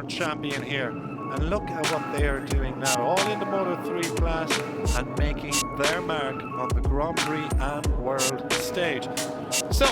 champion here. And look at what they are doing now, all in the Moto3 class and making their mark on the Grand Prix and World stage. So,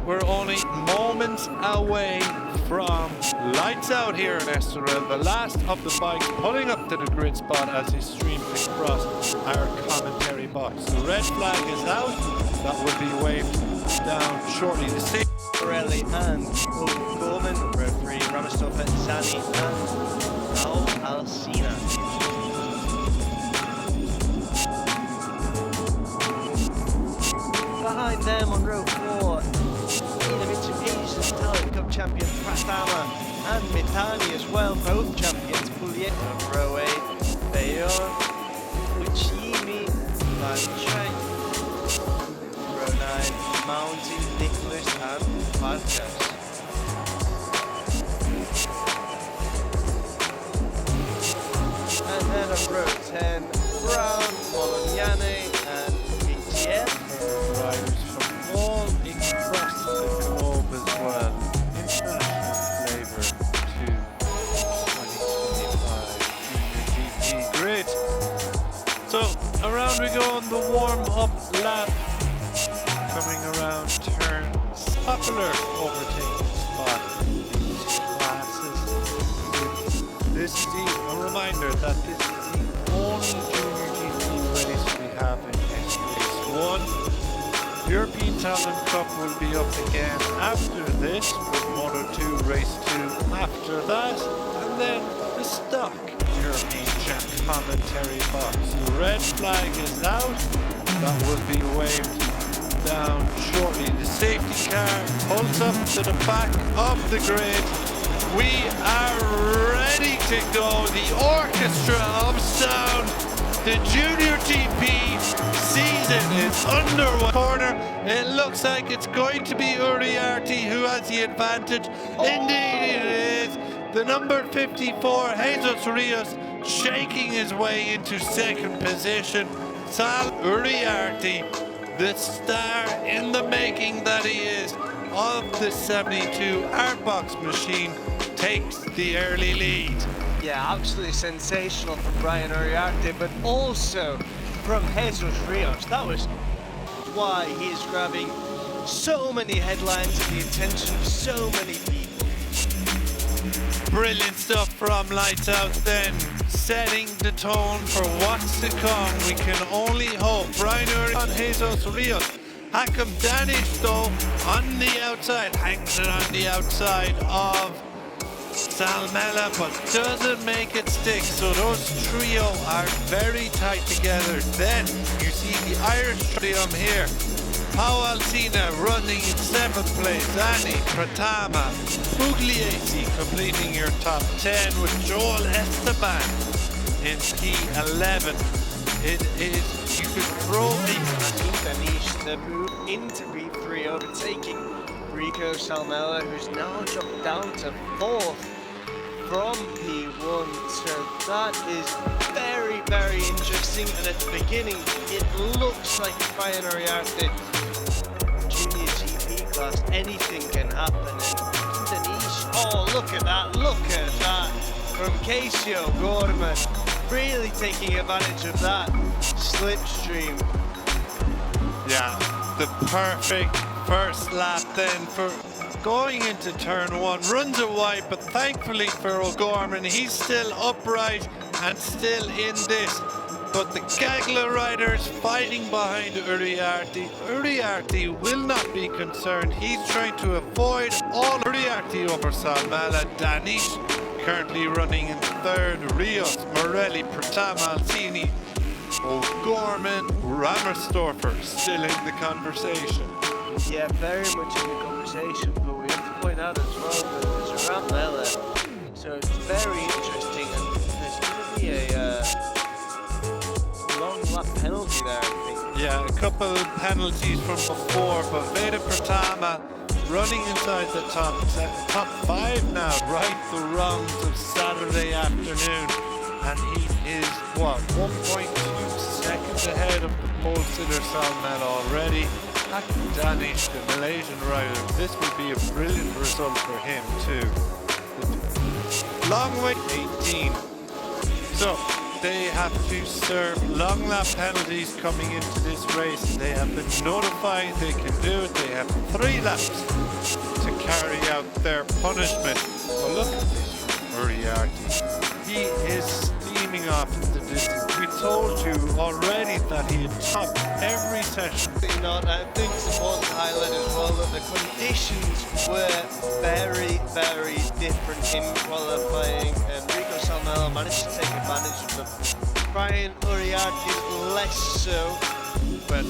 we're only moments away from lights out here in Estoril. The last of the bikes pulling up to the grid spot as he streams across our commentary box. The red flag is out. That will be waved down shortly. The same Pirelli and Gorman, number 3, Ramastorfer, Zani and Al Alcina. Behind them on row 4, Indonesia's Talent Cup champion Pratama and Mitani as well, both champions. Puliet on row 8, Bayon, Uchimi, Vanchai. Row 9, Mounty, Nicholas and Vargas. And then on row 10, Brown, Bolognane and Etienne. riders from all across the globe as well. International flavour to 2025 GP grid. So around we go on the warm-up lap. Coming around turns, popular overtaking spot in these classes. This is a reminder that this is the only junior GP race we have in Race 1. European Talent Cup will be up again after this, with Moto2 Race 2 after that, and then the stock European Champ commentary box. The red flag is out, that will be waved down shortly. The safety car pulls up to the back of the grid. We are ready to go. The orchestra of sound, the Junior GP season is underway. Corner, it looks like it's going to be Uriarte who has the advantage. Indeed it is. The number 54, Jesus Rios, shaking his way into second position. Sal Uriarte, the star in the making that he is of the 72 Artbox machine, takes the early lead. Yeah, absolutely sensational from Brian Uriarte, but also from Jesus Rios. That was why he is grabbing so many headlines and the attention of so many people. Brilliant stuff from Lights Out then, setting the tone for what's to come. We can only hope. Brian Uriarte on Jesus Rios. Hakim Danish though on the outside, hangs it on the outside of Salmela, but doesn't make it stick. So those trio are very tight together. Then you see the Irish trio here. Pau Alcina running in 7th place, Zani, Pratama, Pugliese completing your top 10 with Joel Esteban in P11. It is, you could throw Danish, the move into P3, overtaking Rico Salmela, who's now dropped down to 4th from P1. So that is very, very interesting. And at the beginning, it looks like Brian Uriarte Junior GP class, anything can happen. And Danish, oh, look at that from Casio Gorman, really taking advantage of that slipstream. Yeah, the perfect first lap then for going into turn 1. Runs it wide, but thankfully for O'Gorman, he's still upright and still in this. But the Gagla riders fighting behind Uriarte. Uriarte will not be concerned. He's trying to avoid all Uriarte over Salmela. Danish currently running in 3rd. Rios, Morelli, Pratama, Alcini, O'Gorman, Ramersdorfer still in the conversation. Yeah, very much in the conversation, but we have to point out as well that there's a Ramela, so it's very interesting, and there's going to be a long lap penalty there, I think. Yeah, a couple of penalties from before, but Veda Pratama running inside the top 5 now, right the rounds of Saturday afternoon, and he is, what, 1.2 seconds ahead of the pole sitter Salmela already. Hakim Danish, the Malaysian rider, this would be a brilliant result for him too. long way 18. So they have to serve long lap penalties coming into this race. They have been notified they can do it. They have 3 laps to carry out their punishment. Well, look at this Uriarte. He is steaming off the distance. We told you already that he had topped every session. Not, I think it's important to highlight as well that the conditions were very, very different in qualifying, and Rico Salmela managed to take advantage of them. Brian Uriarte less so, but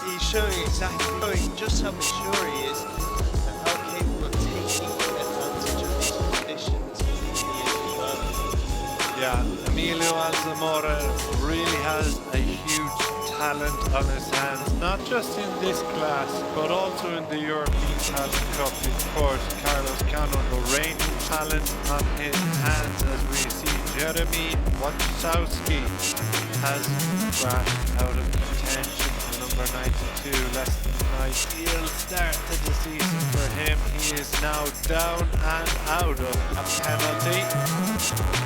he's showing just how mature he is and how capable of taking advantage of these conditions he is as well. Yeah, Emilio Alzamora really has a huge talent on his hands, not just in this class, but also in the European Talent Cup. Of course, Carlos Cano, the reigning talent on his hands, as we see Jeremy Wachowski has crashed out of contention for number 92. Less than an ideal start to the season for him. He is now down and out of a penalty.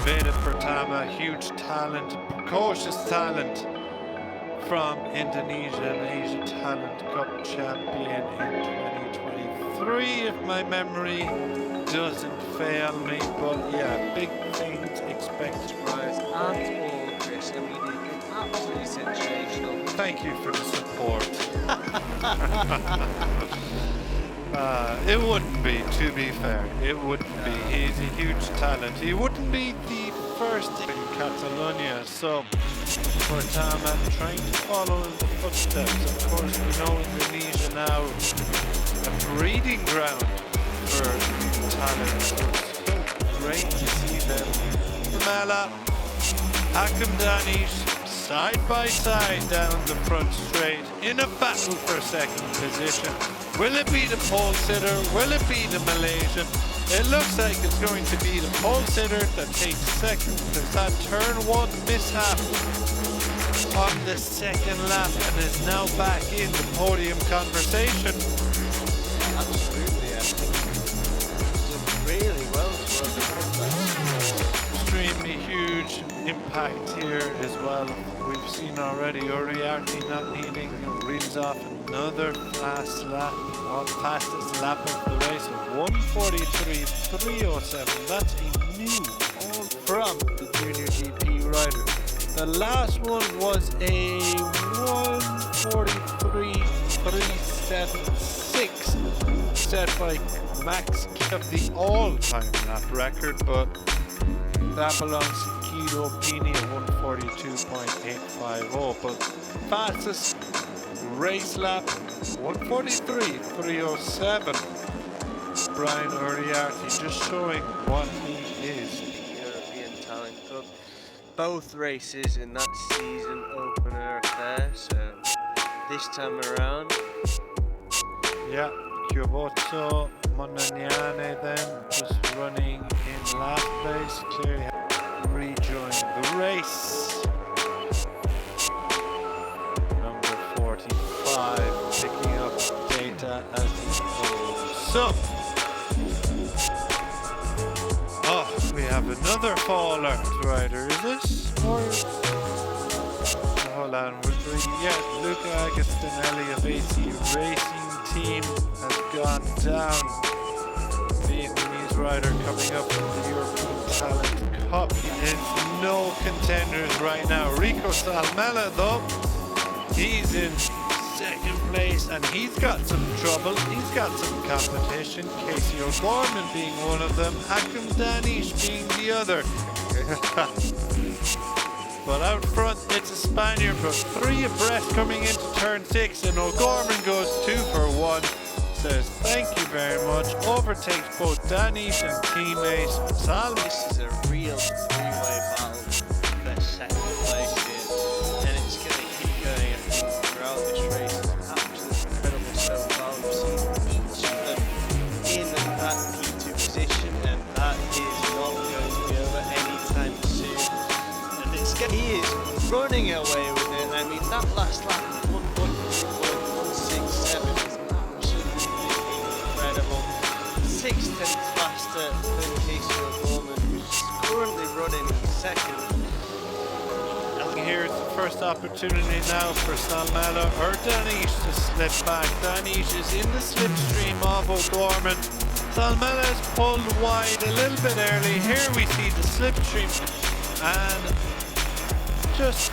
Veda Pratama, huge talent, precocious talent from Indonesia, an Asia Talent Cup champion in 2023, if my memory doesn't fail me. But yeah, big things expected. Rise and all, Chris. I mean, it's been absolutely sensational. Thank you for the support. It wouldn't be, to be fair. It wouldn't be. He's a huge talent. He wouldn't be the first in Catalonia, so Pratama trying to follow in the footsteps. Of course, we know Indonesia now a breeding ground for talent. So great to see them. Mala, Hakim Danish, side by side down the front straight in a battle for second position. Will it be the pole sitter? Will it be the Malaysian? It looks like it's going to be the pole sitter that takes second, because that turn 1 mishap on the second lap and is now back in the podium conversation. Absolutely, I think really well for the Extremely huge impact here as well. We've seen already Uriarte not needing reels off another fast lap, fastest lap of the race of 1:43.307. That's a new all from the Junior GP rider. The last one was a 1:43.376 set by Max of the all-time lap record, but that belongs to Guido Pini at 1:42.850. But fastest race lap 1:43.307. Brian Uriarte just showing what he is. European Talent Cup. Both races in that season opener affair, so this time around. Yeah, Chiobozzo Monagnane then just running in last place, clearly rejoined the race. Number 45 picking up data as he goes. So, oh, we have another fall alert rider, is this? Or hold on, yeah, Luca Agostinelli of AC Racing Team has gone down. Vietnamese rider coming up in the European Talent Cup. In no contenders right now. Rico Salmela though, he's in second place and he's got some trouble. He's got some competition. Casey O'Gorman being one of them, Hakim Danish being the other. But out front, it's a Spaniard, but 3 abreast coming into turn 6, and O'Gorman goes 2 for 1. Says thank you very much. Overtakes both Danish and teammates. This is a real three-way battle for second place here, and it's going to keep going, I think, throughout this race. It's absolutely incredible so far. We've seen each of them in that P2 position, and that is not going to be over anytime soon. And he is running away with it. I mean, that last lap was 1:167 is absolutely incredible. 6 tenths faster than Casey O'Gorman, who's running second. Here's the first opportunity now for Salmela or Danish to slip back. Danish is in the slipstream of O'Gorman. Salmela is pulled wide a little bit early. Here we see the slipstream, and just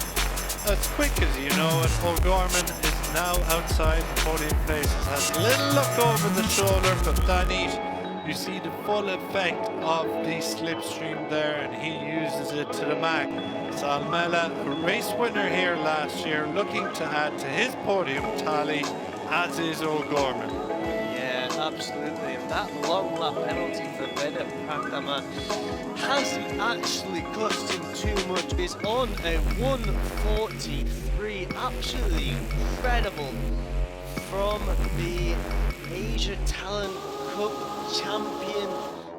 as quick as you know it, O'Gorman is now outside the podium places. Has a little look over the shoulder, but Danish, you see the full effect of the slipstream there, and he uses it to the max. Salmela, a race winner here last year, looking to add to his podium tally, as is O'Gorman. Yeah, absolutely. And that long lap penalty for Veda Pratama hasn't actually cost him too much. He's on a 1:43. Absolutely incredible from the Asia Talent Cup champion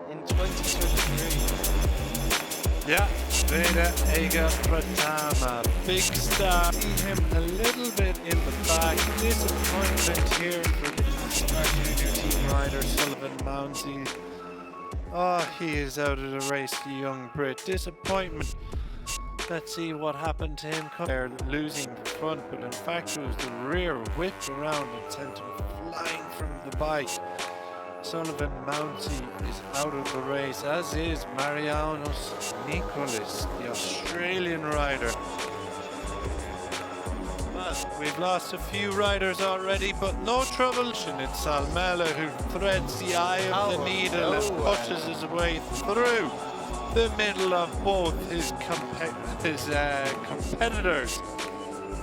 in 2023. Yeah, Veda Ega Pratama, big star. See him a little bit in the back. Disappointment here for our junior team rider Sullivan Mounsey. Oh, he is out of the race, the young Brit. Disappointment. Let's see what happened to him. They're losing the front, but in fact it was the rear whipped around and sent him flying from the bike. Sullivan Mounsey is out of the race, as is Marianos Nicholas, the Australian rider. Well, we've lost a few riders already, but no trouble. It's Salmela who threads the eye of the needle and pushes his way through the middle of both his competitors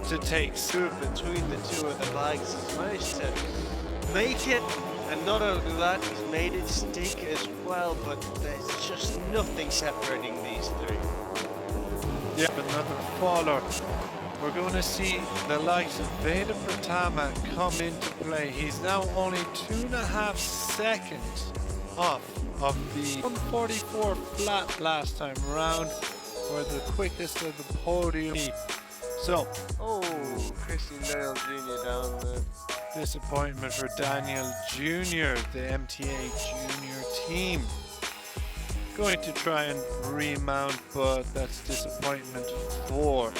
to take soup between the two of the bikes. He's managed to make it. And not only that, he's made it stick as well, but there's just nothing separating these three. Yeah, another faller. We're going to see the likes of Veda Pratama come into play. He's now only 2.5 seconds off of the 144 flat last time round, or the quickest of the podium. So, Christian Dale Jr. down there. Disappointment for Daniel Jr., the MTA Junior team. Going to try and remount, but that's disappointment for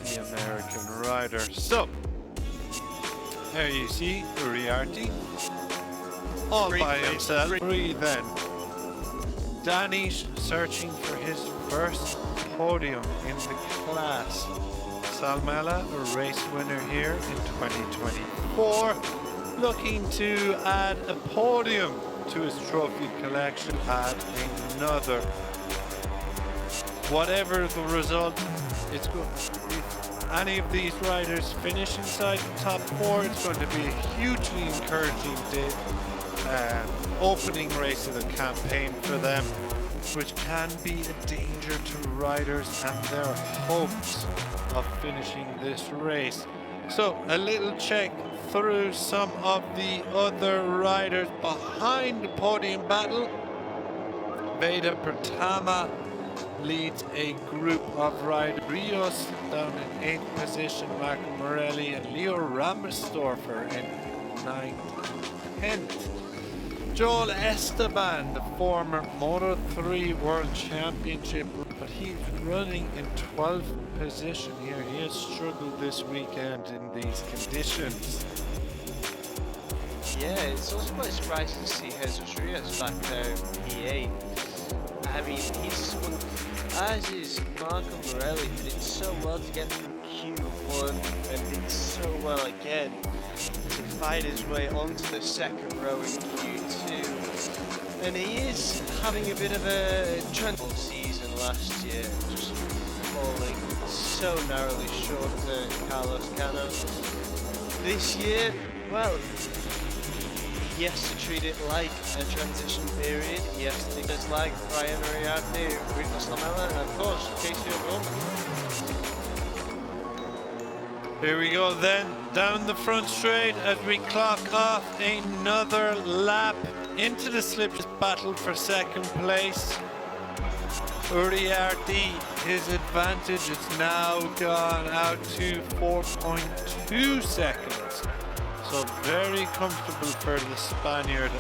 the American rider. So, there you see Uriarte all by himself. Three then. Danish searching for his first podium in the class. Salmela, a race winner here in 2024, looking to add a podium to his trophy collection, add another. Whatever the result, it's good. If any of these riders finish inside the top 4, it's going to be a hugely encouraging day, opening race of the campaign for them, which can be a danger to riders and their hopes of finishing this race. So a little check through some of the other riders behind the podium battle. Veda Pratama leads a group of riders. Rios down in 8th position, Marco Morelli and Leo Rammersdorfer in 9th and 10th. Joel Esteban, the former Moto3 World Championship, but he's running in 12th position here. He has struggled this weekend in these conditions. Yeah, it's also quite surprising to see Jesus Rios back there in P8. I mean, he's, as is Marco Morelli, did so well to get in Q1 and did so well again to fight his way onto the second row in Q2. And he is having a bit of a trendful season last year, just falling so narrowly short to Carlos Cano. This year, well, he has to treat it like a transition period. He has to think it's like Brian Uriarte, Rico Salmela, and of course, Casey O'Gorman. Here we go then, down the front straight as we clock off another lap into the slips battle for second place. Uriarte, his advantage is now gone out to 4.2 seconds. So very comfortable for the Spaniard.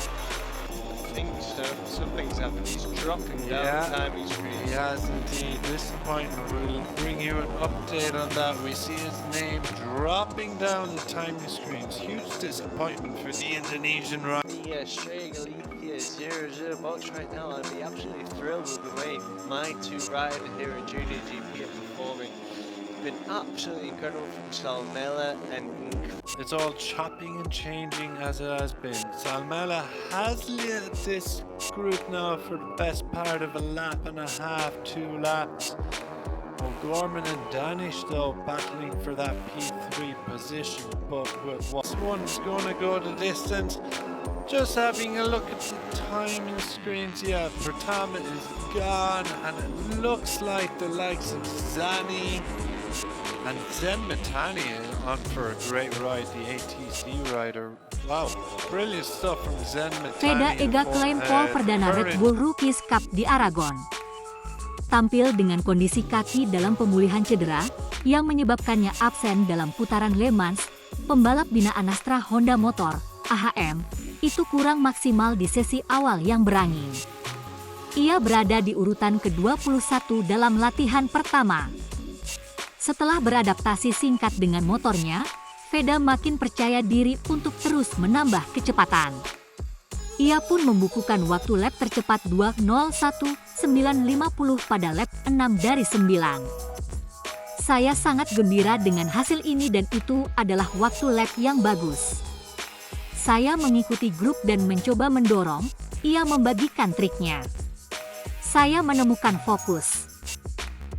think so. Something's happened. He's dropping down the timing screen. He has indeed. Disappointment. We'll bring you an update on that. We see his name dropping down the timing screens. Huge disappointment for the Indonesian rider. The Australian Elite here, 0-0 box right now. I'd be absolutely thrilled with the way my two riders here in Junior GP are performing. Been absolutely incredible from Salmela and It's all chopping and changing as it has been. Salmela has led this group now for the best part of a lap and a half, 2 laps. O'Gorman and Danish though battling for that P3 position, but this one's going to go the distance. Just having a look at the timing screens, yeah, Pratama is gone, and it looks like the likes of Zani and Zen Matani on for a great ride, the ATC rider. Wow, brilliant stuff from Zen Matani. Veda Ega klaim pole perdana Red Bull Rookies Cup di Aragon. Tampil dengan kondisi kaki dalam pemulihan cedera yang menyebabkannya absen dalam putaran Le Mans, pembalap binaan Astra Honda Motor (AHM) itu kurang maksimal di sesi awal yang berangin. Ia berada di urutan ke-21 dalam latihan pertama. Setelah beradaptasi singkat dengan motornya, Veda makin percaya diri untuk terus menambah kecepatan. Ia pun membukukan waktu lap tercepat 2:01.950 pada lap 6 dari 9. Saya sangat gembira dengan hasil ini dan itu adalah waktu lap yang bagus. Saya mengikuti grup dan mencoba mendorong, ia membagikan triknya. Saya menemukan fokus.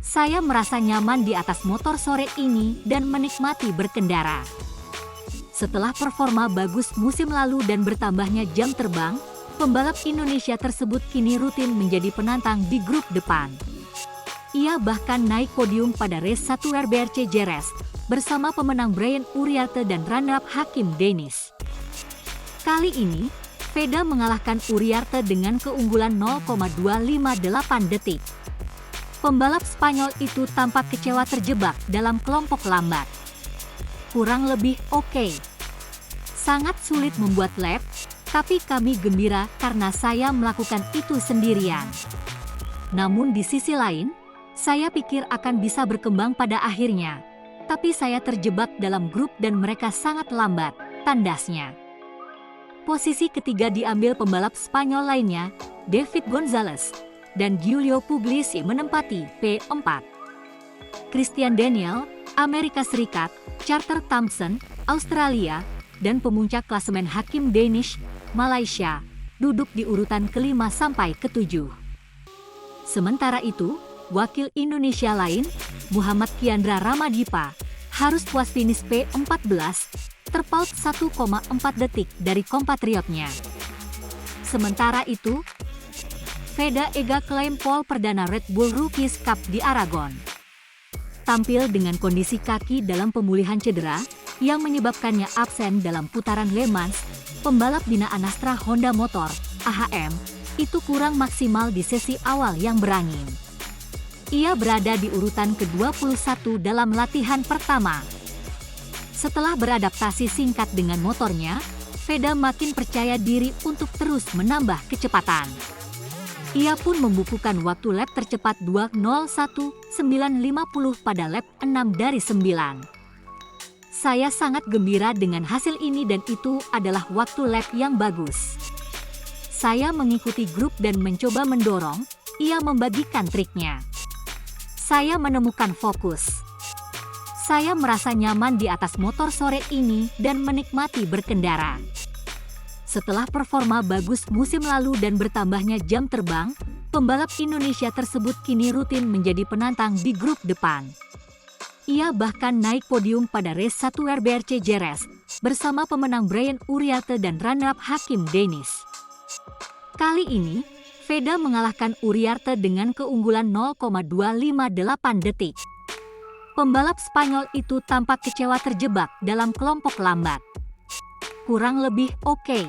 Saya merasa nyaman di atas motor sore ini dan menikmati berkendara. Setelah performa bagus musim lalu dan bertambahnya jam terbang, pembalap Indonesia tersebut kini rutin menjadi penantang di grup depan. Ia bahkan naik podium pada race 1 RBRC Jerez bersama pemenang Brian Uriarte dan runner-up Hakim Deniz. Kali ini, Veda mengalahkan Uriarte dengan keunggulan 0,258 detik. Pembalap Spanyol itu tampak kecewa terjebak dalam kelompok lambat. Kurang lebih oke. Sangat sulit membuat lap, tapi kami gembira karena saya melakukan itu sendirian. Namun di sisi lain, saya pikir akan bisa berkembang pada akhirnya. Tapi saya terjebak dalam grup dan mereka sangat lambat, tandasnya. Posisi ketiga diambil pembalap Spanyol lainnya, David Gonzalez, dan Giulio Puglisi menempati P4. Christian Daniel, Amerika Serikat, Carter Thompson, Australia, dan pemuncak klasemen Hakim Deniz, Malaysia, duduk di urutan ke-5 sampai ke-7. Sementara itu, wakil Indonesia lain, Muhammad Kiandra Ramadipa, harus puas finish P14, terpaut 1,4 detik dari kompatriotnya. Sementara itu, Veda Ega klaim pole perdana Red Bull Rookies Cup di Aragon. Tampil dengan kondisi kaki dalam pemulihan cedera yang menyebabkannya absen dalam putaran Le Mans, pembalap binaan Astra Honda Motor (AHM) itu kurang maksimal di sesi awal yang berangin. Ia berada di urutan ke-21 dalam latihan pertama. Setelah beradaptasi singkat dengan motornya, Veda makin percaya diri untuk terus menambah kecepatan. Ia pun membukukan waktu lap tercepat 2:01.950 pada lap 6 dari 9. Saya sangat gembira dengan hasil ini dan itu adalah waktu lap yang bagus. Saya mengikuti grup dan mencoba mendorong, ia membagikan triknya. Saya menemukan fokus. Saya merasa nyaman di atas motor sore ini dan menikmati berkendara. Setelah performa bagus musim lalu dan bertambahnya jam terbang, pembalap Indonesia tersebut kini rutin menjadi penantang di grup depan. Ia bahkan naik podium pada race 1 RBRC Jerez bersama pemenang Brian Uriarte dan runner-up Hakim Deniz. Kali ini, Veda mengalahkan Uriarte dengan keunggulan 0,258 detik. Pembalap Spanyol itu tampak kecewa terjebak dalam kelompok lambat. Kurang lebih oke.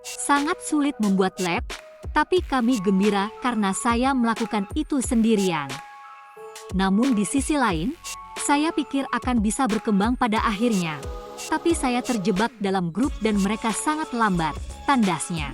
Sangat sulit membuat lap, tapi kami gembira karena saya melakukan itu sendirian. Namun di sisi lain, saya pikir akan bisa berkembang pada akhirnya. Tapi saya terjebak dalam grup dan mereka sangat lambat, tandasnya.